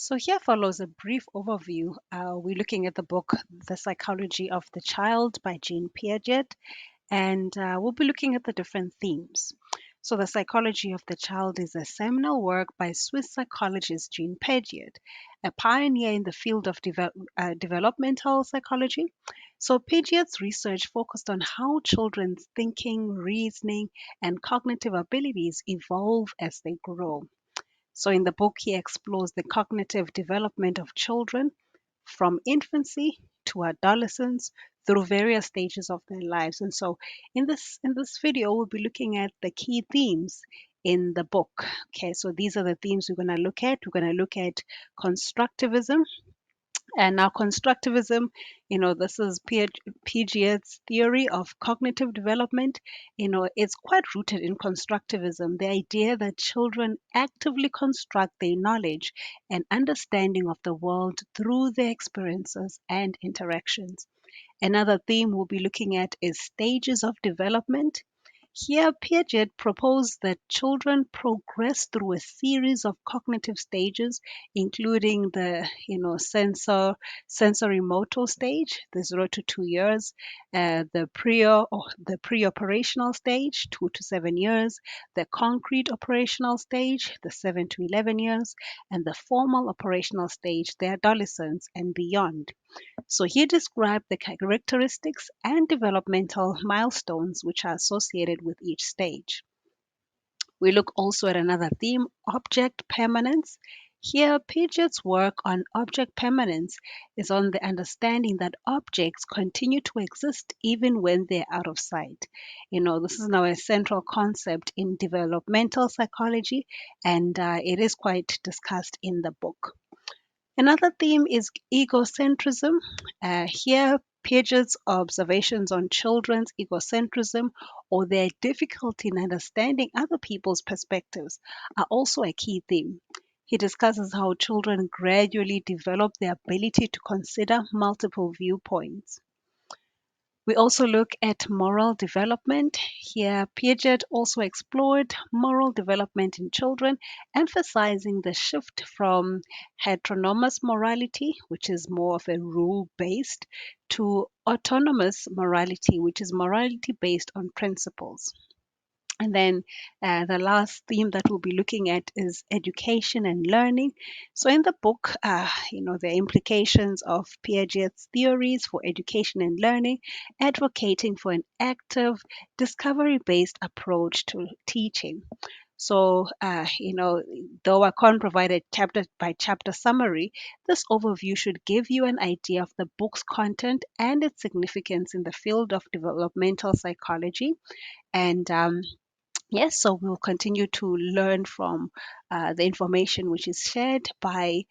So here follows a brief overview. We're looking at the book The Psychology of the Child by Jean Piaget, and we'll be looking at the different themes. So The Psychology of the Child is a seminal work by Swiss psychologist Jean Piaget, a pioneer in the field of developmental psychology. So Piaget's research focused on how children's thinking, reasoning, and cognitive abilities evolve as they grow. So, in the book, he explores the cognitive development of children from infancy to adolescence through various stages of their lives. And so, in this video, we'll be looking at the key themes in the book. Okay, so these are the themes we're going to look at. We're going to look at constructivism, and now, constructivism, this is Piaget's theory of cognitive development. It's quite rooted in constructivism, the idea that children actively construct their knowledge and understanding of the world through their experiences and interactions. Another theme we'll be looking at is stages of development. Here, Piaget proposed that children progress through a series of cognitive stages, including the, sensory motor stage, the 0 to 2 years, the pre-operational stage, 2 to 7 years, the concrete operational stage, the 7 to 11 years, and the formal operational stage, the adolescence and beyond. So he described the characteristics and developmental milestones which are associated with each stage. We look also at another theme, object permanence. Here, Piaget's work on object permanence is on the understanding that objects continue to exist even when they're out of sight. This is now a central concept in developmental psychology, and it is quite discussed in the book. Another theme is egocentrism. Here, Piaget's observations on children's egocentrism or their difficulty in understanding other people's perspectives are also a key theme. He discusses how children gradually develop the ability to consider multiple viewpoints. We also look at moral development. Here, Piaget also explored moral development in children, emphasizing the shift from heteronomous morality, which is more of a rule based, to autonomous morality, which is morality based on principles. And then the last theme that we'll be looking at is education and learning. So, in the book, the implications of Piaget's theories for education and learning, advocating for an active, discovery based approach to teaching. So, though I can't provide a chapter by chapter summary, this overview should give you an idea of the book's content and its significance in the field of developmental psychology. And yes, so we'll continue to learn from the information which is shared by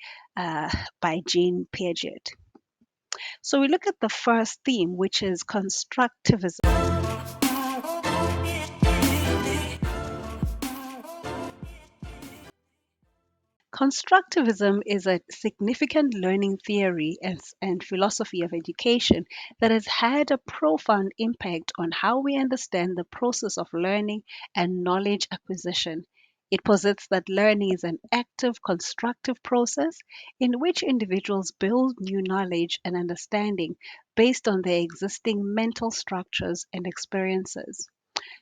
Jean Piaget. So we look at the first theme, which is constructivism. Constructivism is a significant learning theory and philosophy of education that has had a profound impact on how we understand the process of learning and knowledge acquisition. It posits that learning is an active, constructive process in which individuals build new knowledge and understanding based on their existing mental structures and experiences.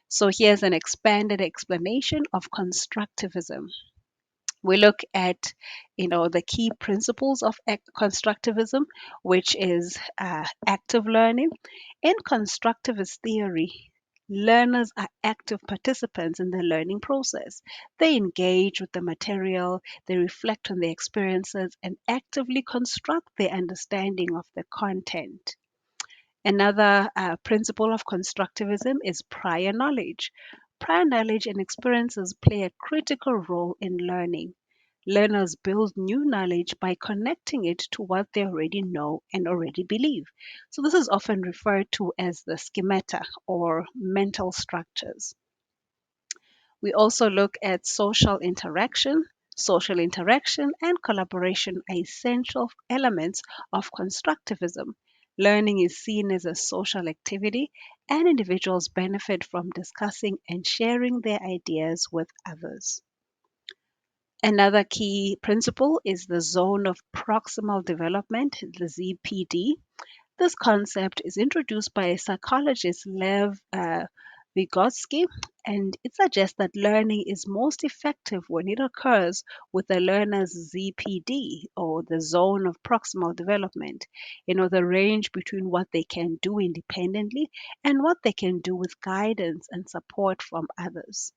So here's an expanded explanation of constructivism. We look at the key principles of constructivism, which is active learning. In constructivist theory, learners are active participants in the learning process. They engage with the material, they reflect on their experiences, and actively construct their understanding of the content. Another principle of constructivism is prior knowledge. Prior knowledge and experiences play a critical role in learning. Learners build new knowledge by connecting it to what they already know and already believe. So, this is often referred to as the schemata or mental structures. We also look at social interaction. Social interaction and collaboration are essential elements of constructivism. Learning is seen as a social activity, and individuals benefit from discussing and sharing their ideas with others. Another key principle is the zone of proximal development, the ZPD. This concept is introduced by psychologist Lev Vygotsky, and it suggests that learning is most effective when it occurs with the learner's ZPD, or the zone of proximal development, the range between what they can do independently and what they can do with guidance and support from others.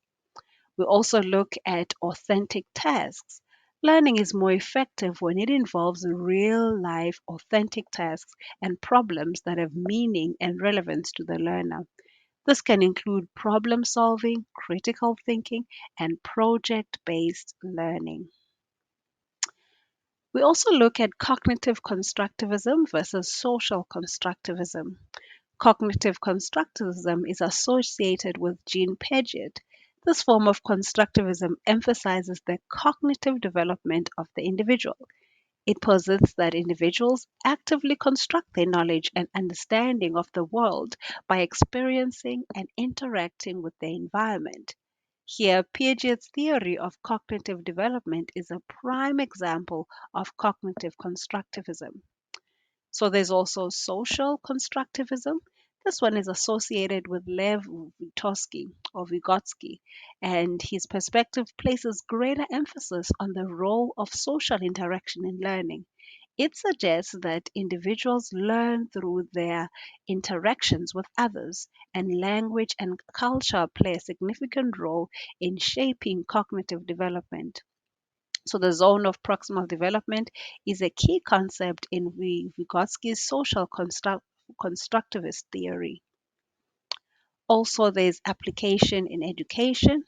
We also look at authentic tasks. Learning is more effective when it involves real life authentic tasks and problems that have meaning and relevance to the learner. This can include problem solving, critical thinking, and project based learning. We also look at cognitive constructivism versus social constructivism. Cognitive constructivism is associated with Jean Piaget. This form of constructivism emphasizes the cognitive development of the individual. It posits that individuals actively construct their knowledge and understanding of the world by experiencing and interacting with their environment. Here, Piaget's theory of cognitive development is a prime example of cognitive constructivism. So there's also social constructivism. This one is associated with Lev Vygotsky, and his perspective places greater emphasis on the role of social interaction in learning. It suggests that individuals learn through their interactions with others, and language and culture play a significant role in shaping cognitive development. So the zone of proximal development is a key concept in Vygotsky's social constructivist theory. Also, there's application in education.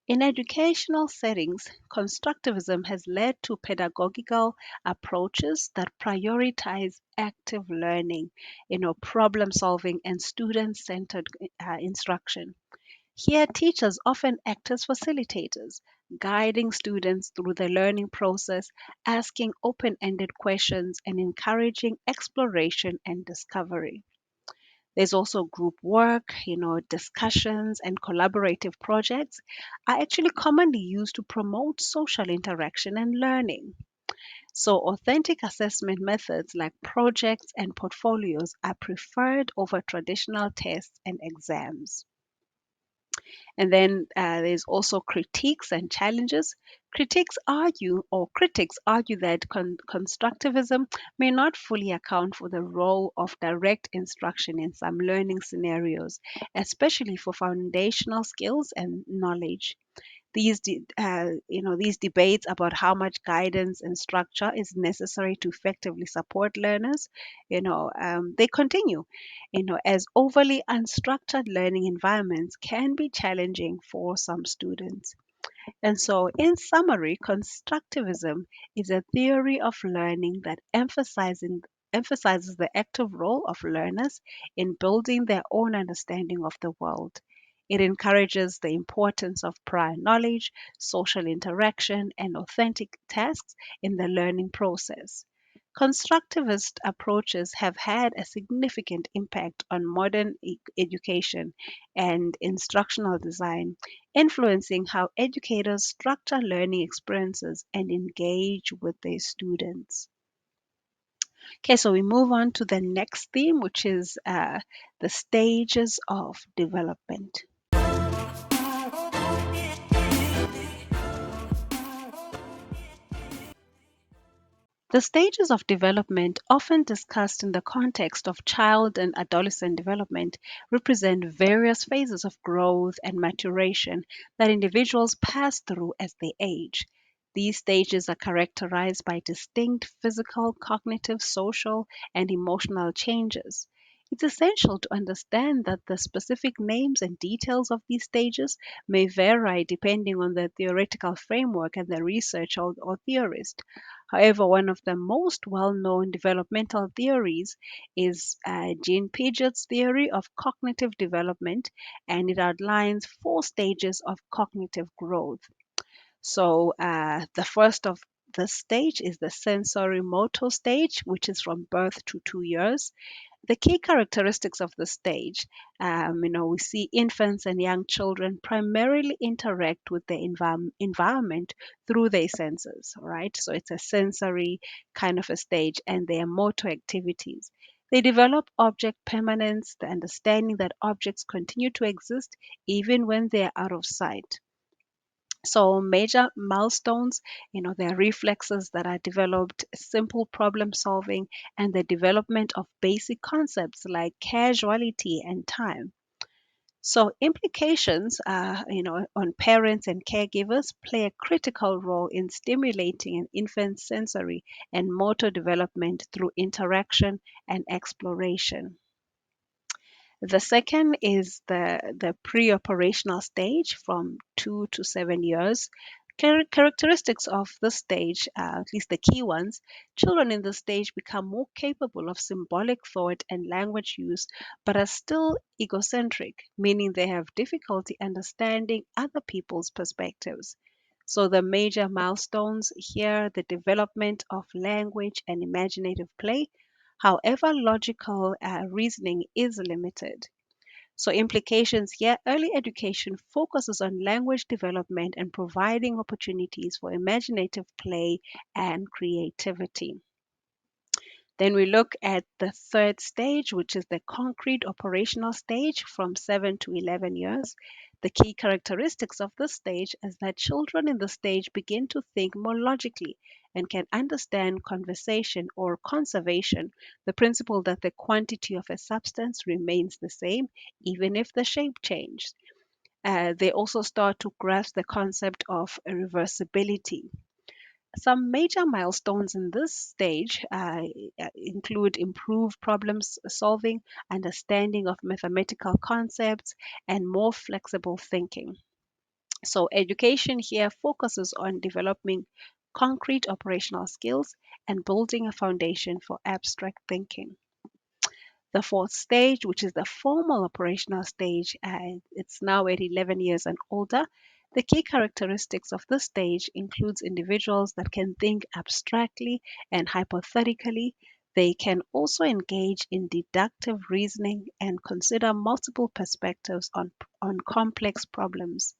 In educational settings, constructivism has led to pedagogical approaches that prioritize active learning, problem solving, and student-centered instruction. Here, teachers often act as facilitators, guiding students through the learning process, asking open ended questions, and encouraging exploration and discovery. There's also group work, discussions and collaborative projects are actually commonly used to promote social interaction and learning. So, authentic assessment methods like projects and portfolios are preferred over traditional tests and exams. And then there's also critiques and challenges. Critics argue that constructivism may not fully account for the role of direct instruction in some learning scenarios, especially for foundational skills and knowledge. These debates about how much guidance and structure is necessary to effectively support learners, they continue. As overly unstructured learning environments can be challenging for some students. And so, in summary, constructivism is a theory of learning that emphasizes the active role of learners in building their own understanding of the world. It encourages the importance of prior knowledge, social interaction, and authentic tasks in the learning process. Constructivist approaches have had a significant impact on modern education and instructional design, influencing how educators structure learning experiences and engage with their students. Okay, so we move on to the next theme, which is the stages of development. The stages of development, often discussed in the context of child and adolescent development, represent various phases of growth and maturation that individuals pass through as they age. These stages are characterized by distinct physical, cognitive, social, and emotional changes. It's essential to understand that the specific names and details of these stages may vary depending on the theoretical framework and the researcher or theorist. However, one of the most well known developmental theories is Jean Piaget's theory of cognitive development, and it outlines four stages of cognitive growth. So, the first of This stage is the sensory motor stage, which is from birth to 2 years. The key characteristics of the stage, we see infants and young children primarily interact with their environment through their senses, right? So it's a sensory kind of a stage, and their motor activities. They develop object permanence, the understanding that objects continue to exist even when they are out of sight. So major milestones, their reflexes that are developed, simple problem solving, and the development of basic concepts like causality and time. So implications, on parents and caregivers play a critical role in stimulating an infant's sensory and motor development through interaction and exploration. The second is the pre-operational stage from 2 to 7 years. Characteristics of this stage, at least the key ones, children in this stage become more capable of symbolic thought and language use, but are still egocentric, meaning they have difficulty understanding other people's perspectives. So the major milestones here, the development of language and imaginative play. However, logical reasoning is limited. So, implications here, early education focuses on language development and providing opportunities for imaginative play and creativity. Then we look at the third stage, which is the concrete operational stage from 7 to 11 years. The key characteristics of this stage is that children in the stage begin to think more logically and can understand conversation or conservation, the principle that the quantity of a substance remains the same even if the shape changes. They also start to grasp the concept of reversibility. Some major milestones in this stage include improved problem solving, understanding of mathematical concepts, and more flexible thinking. So, education here focuses on developing concrete operational skills and building a foundation for abstract thinking. The fourth stage, which is the formal operational stage, it's now at 11 years and older. The key characteristics of this stage includes individuals that can think abstractly and hypothetically. They can also engage in deductive reasoning and consider multiple perspectives on complex problems.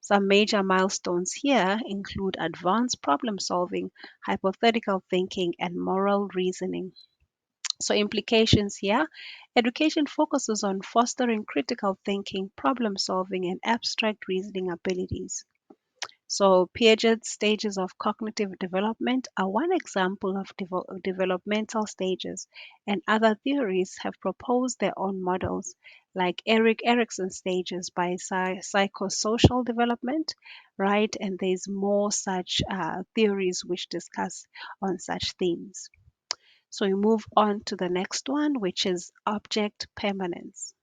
Some major milestones here include advanced problem solving, hypothetical thinking, and moral reasoning. So, implications here, education focuses on fostering critical thinking, problem solving, and abstract reasoning abilities. So, Piaget's stages of cognitive development are one example of developmental stages, and other theories have proposed their own models, like Erik Erikson's stages by psychosocial development, right? And there's more such theories which discuss on such themes. So we move on to the next one, which is object permanence.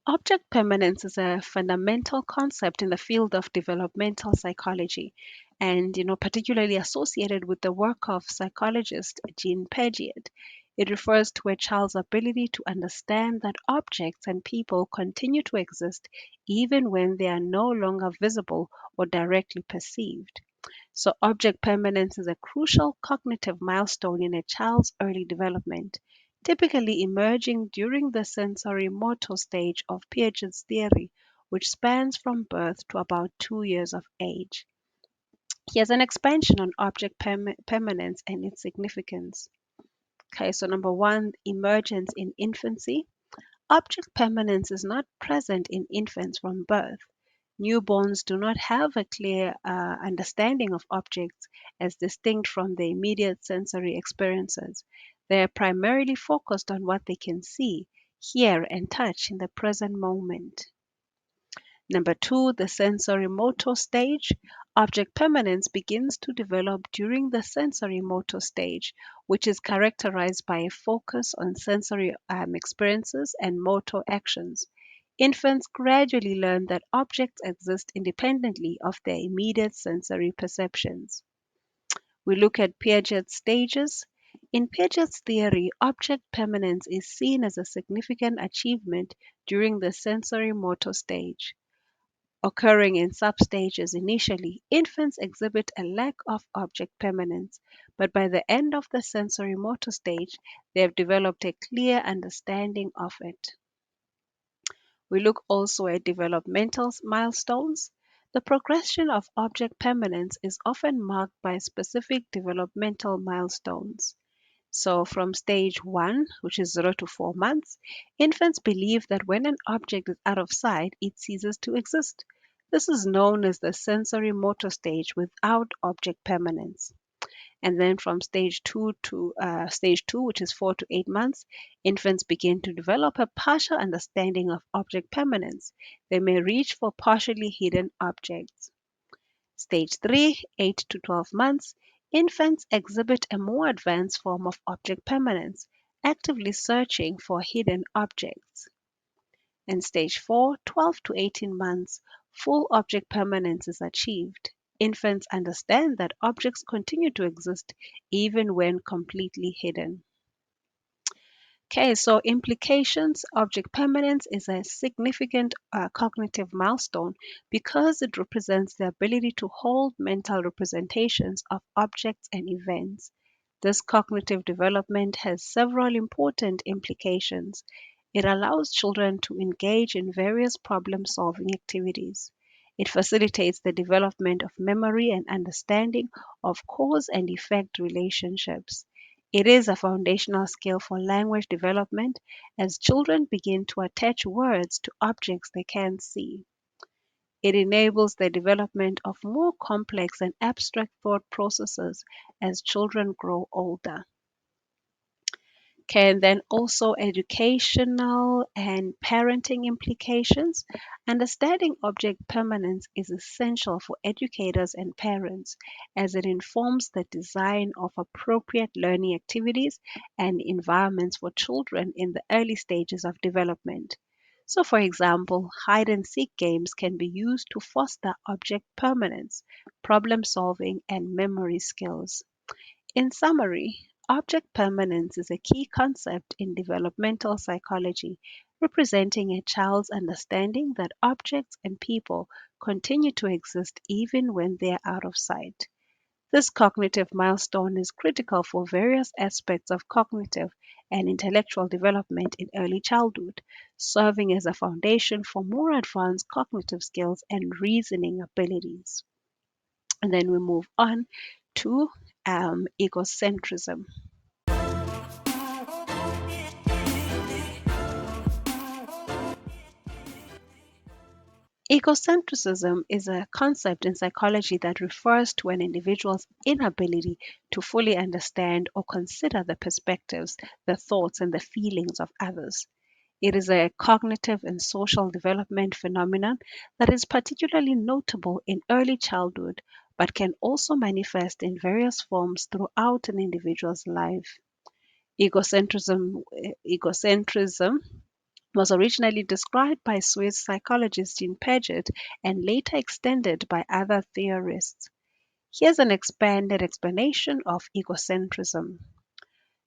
Object permanence is a fundamental concept in the field of developmental psychology and particularly associated with the work of psychologist Jean Piaget. It refers to a child's ability to understand that objects and people continue to exist even when they are no longer visible or directly perceived. So, object permanence is a crucial cognitive milestone in a child's early development, typically emerging during the sensory motor stage of Piaget's theory, which spans from birth to about 2 years of age. Here's an expansion on object permanence and its significance. Okay, so number one, emergence in infancy. Object permanence is not present in infants from birth. Newborns do not have a clear understanding of objects as distinct from their immediate sensory experiences. They are primarily focused on what they can see, hear, and touch in the present moment. Number two, the sensory motor stage. Object permanence begins to develop during the sensory motor stage, which is characterized by a focus on sensory experiences and motor actions. Infants gradually learn that objects exist independently of their immediate sensory perceptions. We look at Piaget's stages. In Piaget's theory, object permanence is seen as a significant achievement during the sensory motor stage. Occurring in substages initially, infants exhibit a lack of object permanence, but by the end of the sensory motor stage, they have developed a clear understanding of it. We look also at developmental milestones. The progression of object permanence is often marked by specific developmental milestones. So, from stage 1, which is 0 to 4 months, infants believe that when an object is out of sight, it ceases to exist. This is known as the sensory motor stage without object permanence. And then from stage 2, which is 4 to 8 months, infants begin to develop a partial understanding of object permanence. They may reach for partially hidden objects. Stage 3, 8 to 12 months, infants exhibit a more advanced form of object permanence, actively searching for hidden objects. And stage 4, 12 to 18 months, full object permanence is achieved. Infants understand that objects continue to exist even when completely hidden. Okay, so implications. Object permanence is a significant cognitive milestone because it represents the ability to hold mental representations of objects and events. This cognitive development has several important implications. It allows children to engage in various problem solving activities. It facilitates the development of memory and understanding of cause and effect relationships. It is a foundational skill for language development as children begin to attach words to objects they can see. It enables the development of more complex and abstract thought processes as children grow older. Can then also educational and parenting implications. Understanding object permanence is essential for educators and parents as it informs the design of appropriate learning activities and environments for children in the early stages of development. So, for example, hide and seek games can be used to foster object permanence, problem solving, and memory skills. In summary, object permanence is a key concept in developmental psychology, representing a child's understanding that objects and people continue to exist even when they are out of sight. This cognitive milestone is critical for various aspects of cognitive and intellectual development in early childhood, serving as a foundation for more advanced cognitive skills and reasoning abilities. And then we move on to egocentrism. Egocentrism is a concept in psychology that refers to an individual's inability to fully understand or consider the perspectives, the thoughts, and the feelings of others. It is a cognitive and social development phenomenon that is particularly notable in early childhood, but can also manifest in various forms throughout an individual's life. Egocentrism was originally described by Swiss psychologist Jean Piaget and later extended by other theorists. Here's an expanded explanation of egocentrism.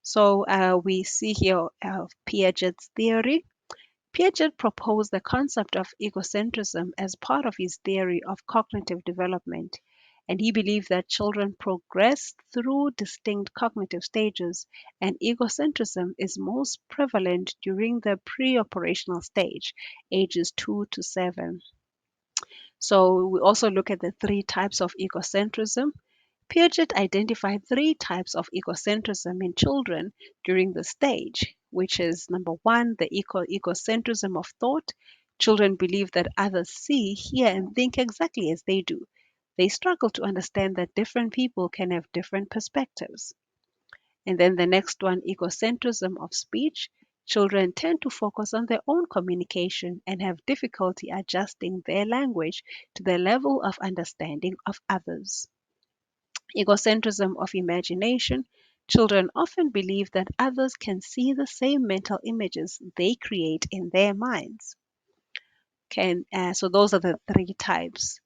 So we see here Piaget's theory. Piaget proposed the concept of egocentrism as part of his theory of cognitive development, and he believed that children progress through distinct cognitive stages, and egocentrism is most prevalent during the pre-operational stage, ages 2 to 7. So we also look at the three types of egocentrism. Piaget identified three types of egocentrism in children during the stage, which is number one, the egocentrism of thought. Children believe that others see, hear, and think exactly as they do. They struggle to understand that different people can have different perspectives. And then the next one, egocentrism of speech. Children tend to focus on their own communication and have difficulty adjusting their language to the level of understanding of others. Egocentrism of imagination. Children often believe that others can see the same mental images they create in their minds. So those are the three types.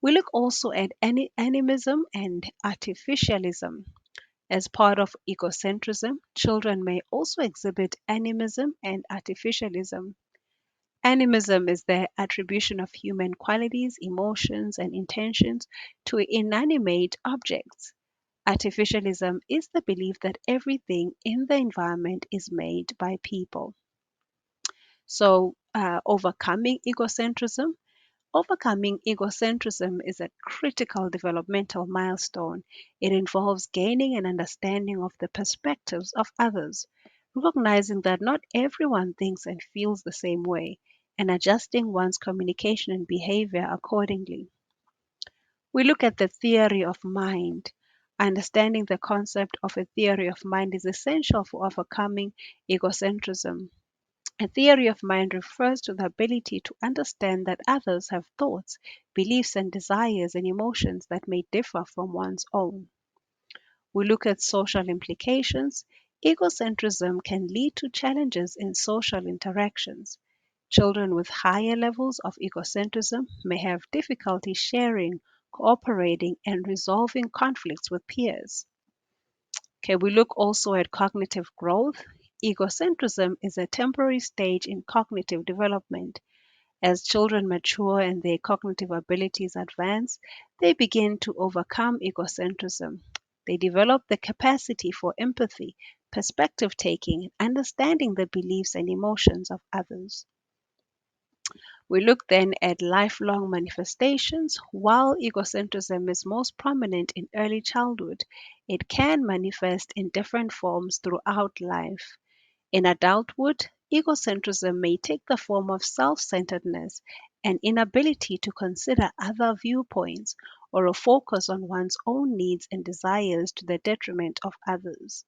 We look also at animism and artificialism. As part of egocentrism, children may also exhibit animism and artificialism. Animism is the attribution of human qualities, emotions, and intentions to inanimate objects. Artificialism is the belief that everything in the environment is made by people. So, overcoming egocentrism is a critical developmental milestone. It involves gaining an understanding of the perspectives of others, recognizing that not everyone thinks and feels the same way, and adjusting one's communication and behavior accordingly. We look at the theory of mind. Understanding the concept of a theory of mind is essential for overcoming egocentrism. A theory of mind refers to the ability to understand that others have thoughts, beliefs, and desires and emotions that may differ from one's own. We look at social implications. Egocentrism can lead to challenges in social interactions. Children with higher levels of egocentrism may have difficulty sharing, cooperating, and resolving conflicts with peers. Okay, we look also at cognitive growth. Egocentrism is a temporary stage in cognitive development. As children mature and their cognitive abilities advance, they begin to overcome egocentrism. They develop the capacity for empathy, perspective taking, and understanding the beliefs and emotions of others. We look then at lifelong manifestations. While egocentrism is most prominent in early childhood, it can manifest in different forms throughout life. In adulthood, egocentrism may take the form of self centeredness, an inability to consider other viewpoints, or a focus on one's own needs and desires to the detriment of others.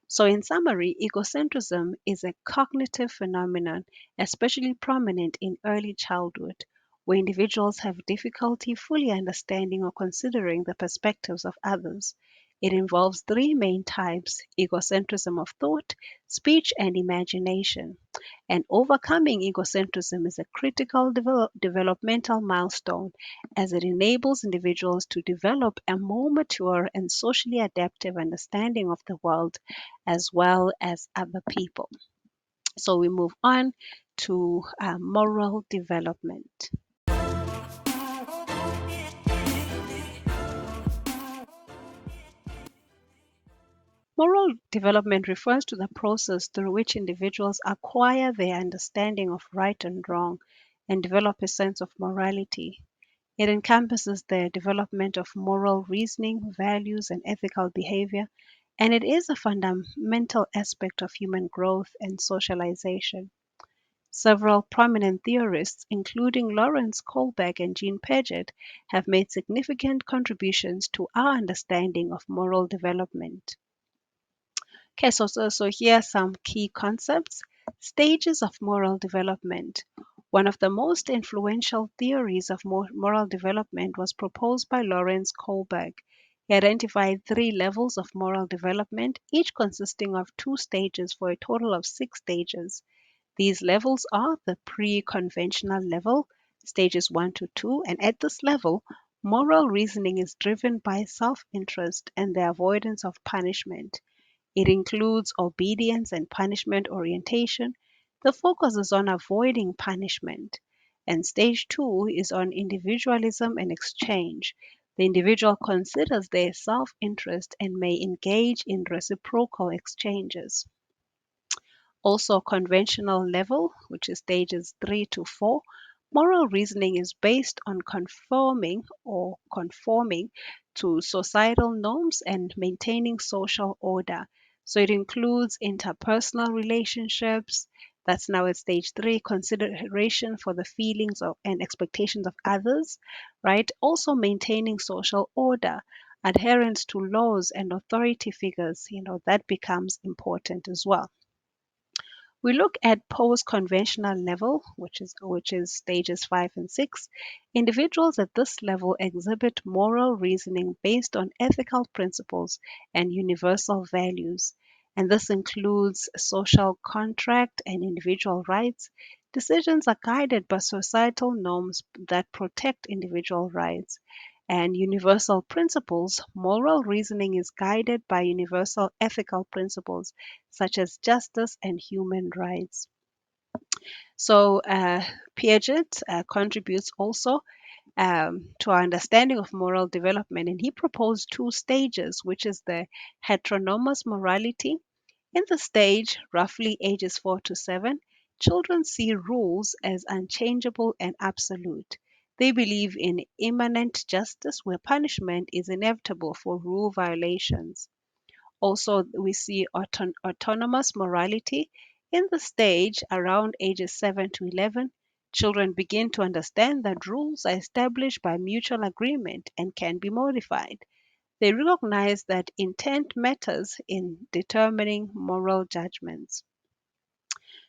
So, in summary, egocentrism is a cognitive phenomenon especially prominent in early childhood, where individuals have difficulty fully understanding or considering the perspectives of others. It involves three main types: egocentrism of thought, speech, and imagination. And overcoming egocentrism is a critical developmental milestone as it enables individuals to develop a more mature and socially adaptive understanding of the world as well as other people. So we move on to moral development. Moral development refers to the process through which individuals acquire their understanding of right and wrong and develop a sense of morality. It encompasses the development of moral reasoning, values, and ethical behavior, and it is a fundamental aspect of human growth and socialization. Several prominent theorists, including Lawrence Kohlberg and Jean Piaget, have made significant contributions to our understanding of moral development. Okay, so here are some key concepts. Stages of moral development. One of the most influential theories of moral development was proposed by Lawrence Kohlberg. He identified three levels of moral development, each consisting of two stages for a total of 6 stages. These levels are the pre-conventional level, stages 1 to 2, and at this level, moral reasoning is driven by self-interest and the avoidance of punishment. It includes obedience and punishment orientation. The focus is on avoiding punishment. And stage 2 is on individualism and exchange. The individual considers their self interest and may engage in reciprocal exchanges. Also, conventional level, which is stages 3 to 4, moral reasoning is based on conforming to societal norms and maintaining social order. So it includes interpersonal relationships. That's now at stage 3, consideration for the feelings of and expectations of others, right? Also maintaining social order, adherence to laws and authority figures, that becomes important as well. We look at post-conventional level, which is stages 5 and 6. Individuals at this level exhibit moral reasoning based on ethical principles and universal values, and this includes social contract and individual rights. Decisions are guided by societal norms that protect individual rights, and universal principles, moral reasoning is guided by universal ethical principles such as justice and human rights. So, Piaget contributes also to our understanding of moral development, and he proposed two stages, which is the heteronomous morality. In the stage, roughly ages 4 to 7, children see rules as unchangeable and absolute. They believe in immanent justice, where punishment is inevitable for rule violations. Also, we see autonomous morality. In the stage around ages 7 to 11, children begin to understand that rules are established by mutual agreement and can be modified. They recognize that intent matters in determining moral judgments.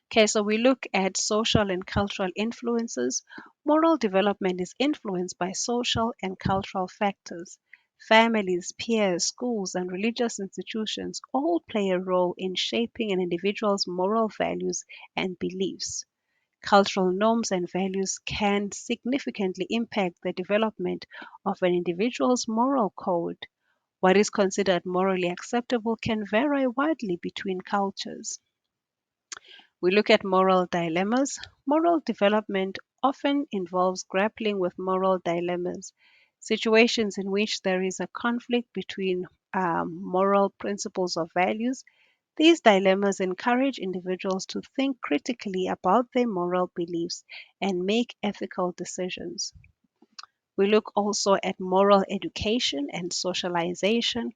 Okay, so we look at social and cultural influences. Moral development is influenced by social and cultural factors. Families, peers, schools, and religious institutions all play a role in shaping an individual's moral values and beliefs. Cultural norms and values can significantly impact the development of an individual's moral code. What is considered morally acceptable can vary widely between cultures. We look at moral dilemmas. Moral development often involves grappling with moral dilemmas, situations in which there is a conflict between moral principles or values. These dilemmas encourage individuals to think critically about their moral beliefs and make ethical decisions. We look also at moral education and socialization.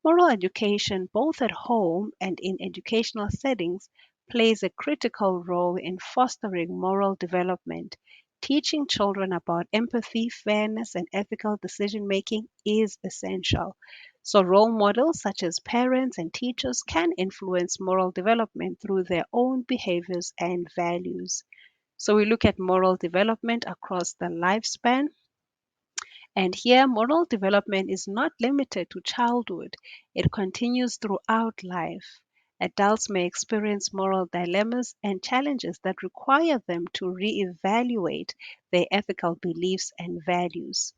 Moral education, both at home and in educational settings, plays a critical role in fostering moral development. Teaching children about empathy, fairness, and ethical decision making is essential. So, role models such as parents and teachers can influence moral development through their own behaviors and values. So, we look at moral development across the lifespan. And here, moral development is not limited to childhood, it continues throughout life. Adults may experience moral dilemmas and challenges that require them to reevaluate their ethical beliefs and values.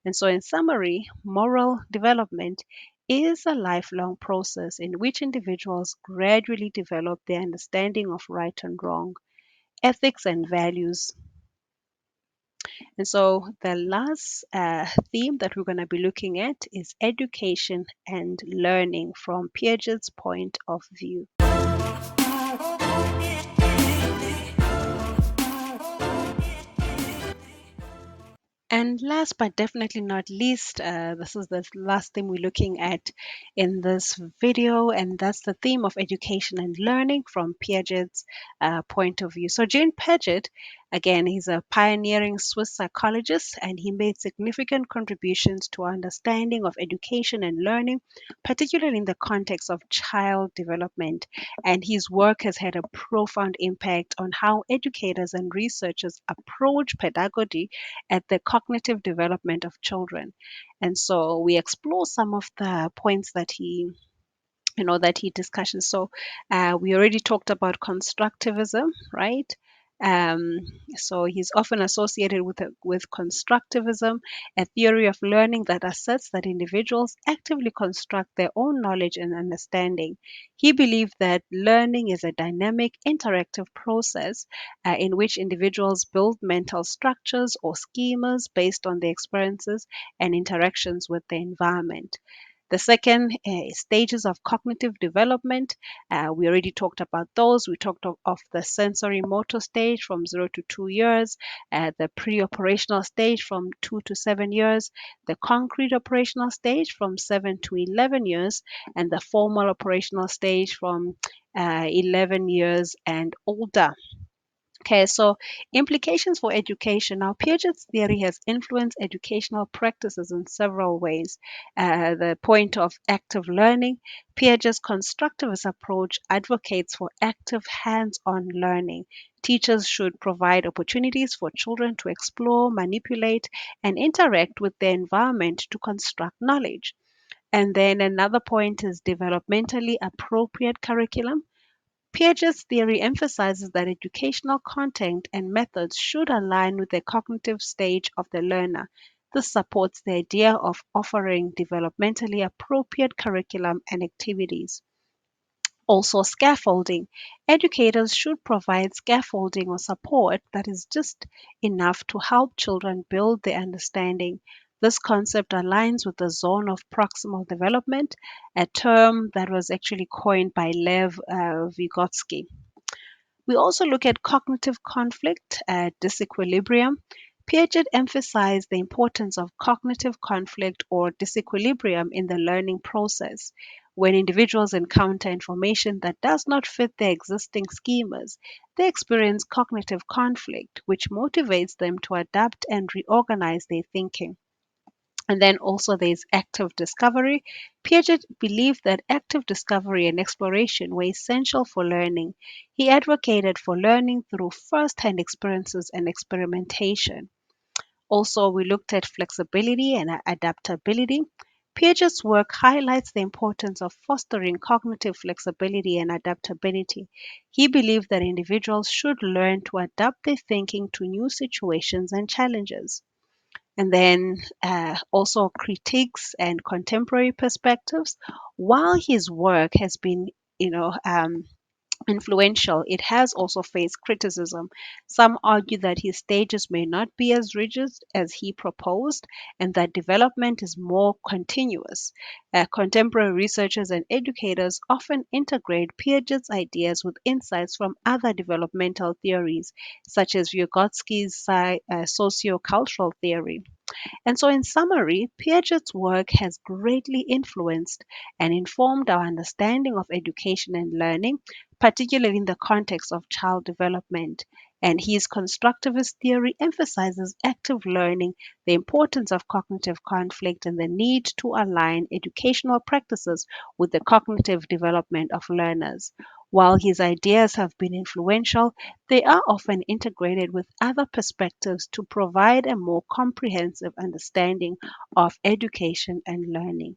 And so, in summary, moral development is a lifelong process in which individuals gradually develop their understanding of right and wrong, ethics and values. And so the last theme that we're going to be looking at is education and learning from Piaget's point of view. And last but definitely not least, this is the last thing we're looking at in this video, and that's the theme of education and learning from Piaget's point of view. So, Jean Piaget, again, he's a pioneering Swiss psychologist, and he made significant contributions to our understanding of education and learning, particularly in the context of child development. And his work has had a profound impact on how educators and researchers approach pedagogy at the cognitive development of children. And so we explore some of the points that he discussions. So we already talked about constructivism, right? Um, so he's often associated with constructivism, a theory of learning that asserts that individuals actively construct their own knowledge and understanding. He believed that learning is a dynamic, interactive process in which individuals build mental structures or schemas based on their experiences and interactions with the environment. The second stages of cognitive development, we already talked about those. We talked of the sensory motor stage from 0 to 2 years, the pre-operational stage from 2 to 7 years, the concrete operational stage from 7 to 11 years, and the formal operational stage from 11 years and older. Okay, so implications for education. Now, Piaget's theory has influenced educational practices in several ways. The point of active learning, Piaget's constructivist approach advocates for active hands on learning. Teachers should provide opportunities for children to explore, manipulate, and interact with their environment to construct knowledge. And then another point is developmentally appropriate curriculum. Piaget's theory emphasizes that educational content and methods should align with the cognitive stage of the learner. This supports the idea of offering developmentally appropriate curriculum and activities. Also, scaffolding. Educators should provide scaffolding or support that is just enough to help children build their understanding. This concept aligns with the zone of proximal development, a term that was actually coined by Lev Vygotsky. We also look at cognitive conflict, disequilibrium. Piaget emphasized the importance of cognitive conflict or disequilibrium in the learning process. When individuals encounter information that does not fit their existing schemas, they experience cognitive conflict, which motivates them to adapt and reorganize their thinking. And then also there's active discovery. Piaget believed that active discovery and exploration were essential for learning. He advocated for learning through first-hand experiences and experimentation. Also, we looked at flexibility and adaptability. Piaget's work highlights the importance of fostering cognitive flexibility and adaptability. He believed that individuals should learn to adapt their thinking to new situations and challenges. And then also critiques and contemporary perspectives. While his work has been, you know, influential, it has also faced criticism. Some argue that his stages may not be as rigid as he proposed and that development is more continuous. Contemporary researchers and educators often integrate Piaget's ideas with insights from other developmental theories, such as Vygotsky's sociocultural theory. And so, in summary, Piaget's work has greatly influenced and informed our understanding of education and learning, particularly in the context of child development. And his constructivist theory emphasizes active learning, the importance of cognitive conflict, and the need to align educational practices with the cognitive development of learners. While his ideas have been influential, they are often integrated with other perspectives to provide a more comprehensive understanding of education and learning.